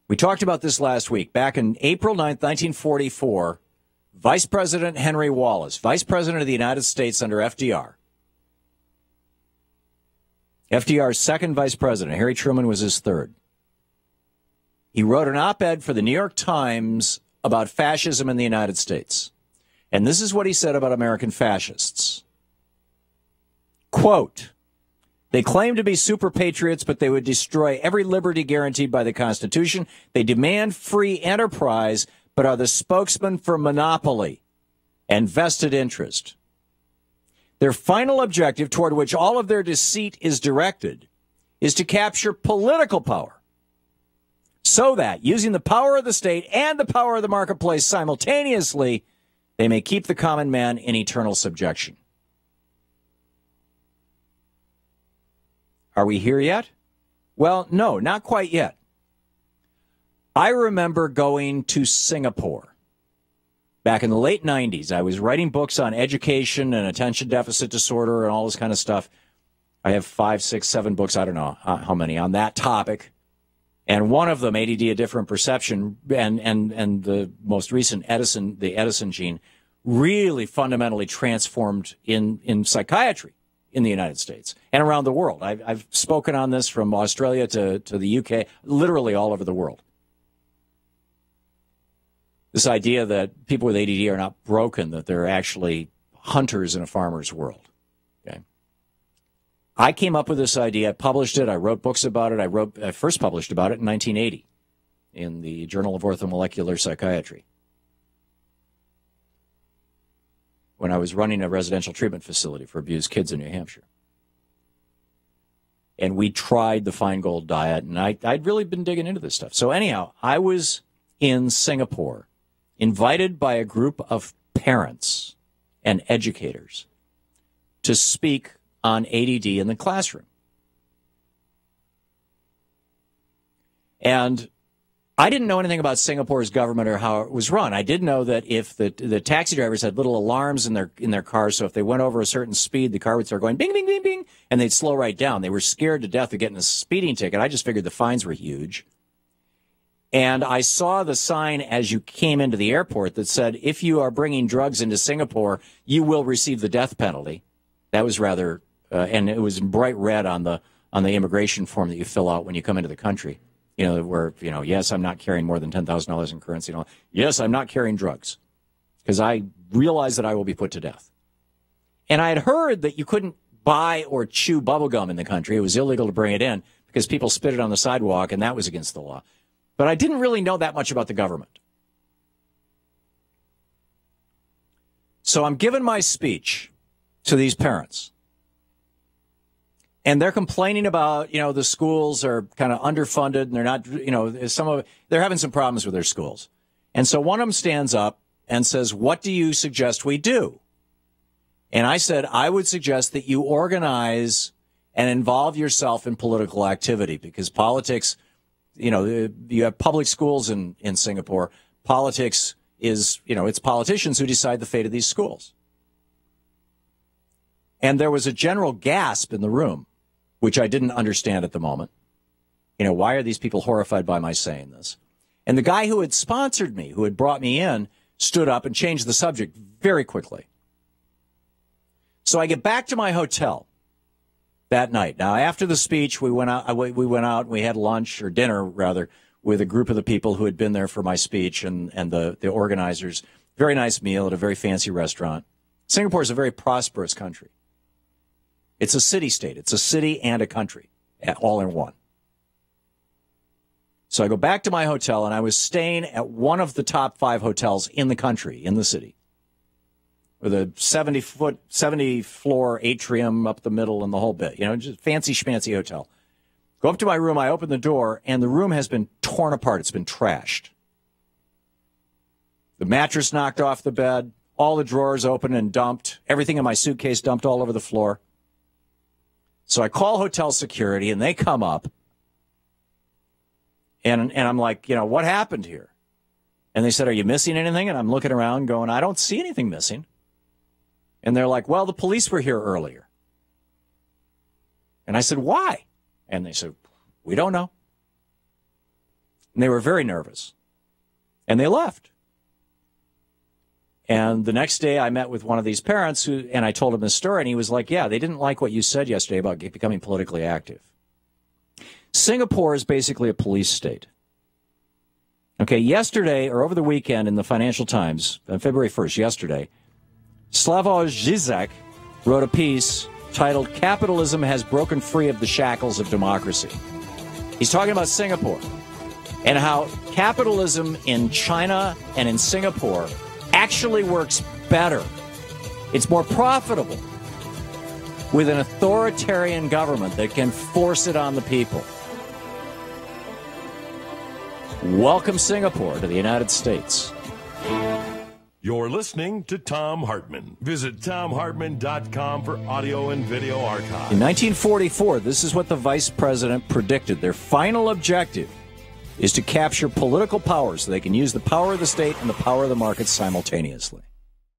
We talked about this last week. Back in April 9th, 1944, Vice President Henry Wallace, Vice President of the United States under FDR, FDR's second vice president, Harry Truman was his third. He wrote an op-ed for the New York Times about fascism in the United States. And this is what he said about American fascists. Quote, they claim to be super patriots, but they would destroy every liberty guaranteed by the Constitution. They demand free enterprise, but are the spokesman for monopoly and vested interest. Their final objective, toward which all of their deceit is directed, is to capture political power, so that, using the power of the state and the power of the marketplace simultaneously, they may keep the common man in eternal subjection. Are we here yet? Well, no, not quite yet. I remember going to Singapore back in the late 90s. I was writing books on education and attention deficit disorder and all this kind of stuff. I have 5, 6, 7 books, I don't know how many, on that topic. And one of them, ADD, A Different Perception, and the most recent the Edison gene, really fundamentally transformed in psychiatry in the United States and around the world. I've spoken on this from Australia to the UK, literally all over the world. This idea that people with ADD are not broken, that they're actually hunters in a farmer's world. Okay. I came up with this idea. I published it. I wrote books about it. I first published about it in 1980 in the Journal of Orthomolecular Psychiatry, when I was running a residential treatment facility for abused kids in New Hampshire. And we tried the Feingold diet, and I'd really been digging into this stuff. So anyhow, I was in Singapore, invited by a group of parents and educators to speak on ADD in the classroom. And I didn't know anything about Singapore's government or how it was run. I did know that if the taxi drivers had little alarms in their cars, so if they went over a certain speed, the car would start going bing, bing, bing, bing, and they'd slow right down. They were scared to death of getting a speeding ticket. I just figured the fines were huge. And I saw the sign as you came into the airport that said, if you are bringing drugs into Singapore, you will receive the death penalty. That was rather, and it was in bright red on the immigration form that you fill out when you come into the country. You know, where, you know, yes, I'm not carrying more than $10,000 in currency. You know, yes, I'm not carrying drugs because I realize that I will be put to death. And I had heard that you couldn't buy or chew bubble gum in the country. It was illegal to bring it in because people spit it on the sidewalk, and that was against the law. But I didn't really know that much about the government. So I'm giving my speech to these parents. And they're complaining about, you know, the schools are kind of underfunded and they're not, you know, they're having some problems with their schools. And so one of them stands up and says, what do you suggest we do? And I said, I would suggest that you organize and involve yourself in political activity, because politics, you know, you have public schools in Singapore. Politics is, you know, it's politicians who decide the fate of these schools. And there was a general gasp in the room, which I didn't understand at the moment. You know, why are these people horrified by my saying this? And the guy who had sponsored me, who had brought me in, stood up and changed the subject very quickly. So I get back to my hotel that night. Now, after the speech, we went out and we had lunch, or dinner rather, with a group of the people who had been there for my speech and the organizers. Very nice meal at a very fancy restaurant. Singapore is a very prosperous country. It's a city-state. It's a city and a country, all in one. So I go back to my hotel, and I was staying at one of the top 5 hotels in the country, in the city, with a 70-floor atrium up the middle and the whole bit. You know, just fancy schmancy hotel. Go up to my room. I open the door, and the room has been torn apart. It's been trashed. The mattress knocked off the bed, all the drawers open and dumped, everything in my suitcase dumped all over the floor. So I call hotel security, and they come up, and I'm like, you know, what happened here? And they said, are you missing anything? And I'm looking around going, I don't see anything missing. And they're like, well, the police were here earlier. And I said, why? And they said, we don't know. And they were very nervous. And they left. And the next day I met with one of these parents and I told him this story, and he was like, yeah, they didn't like what you said yesterday about becoming politically active. Singapore is basically a police state. Okay, yesterday or over the weekend in the Financial Times, on February 1st, yesterday, Slavoj Žižek wrote a piece titled "Capitalism Has Broken Free of the Shackles of Democracy." He's talking about Singapore and how capitalism in China and in Singapore actually works better. It's more profitable with an authoritarian government that can force it on the people. Welcome Singapore to the United States. You're listening to Thom Hartmann. Visit thomhartmann.com for audio and video archives. In 1944, this is what the vice president predicted. Their final objective is to capture political power so they can use the power of the state and the power of the market simultaneously.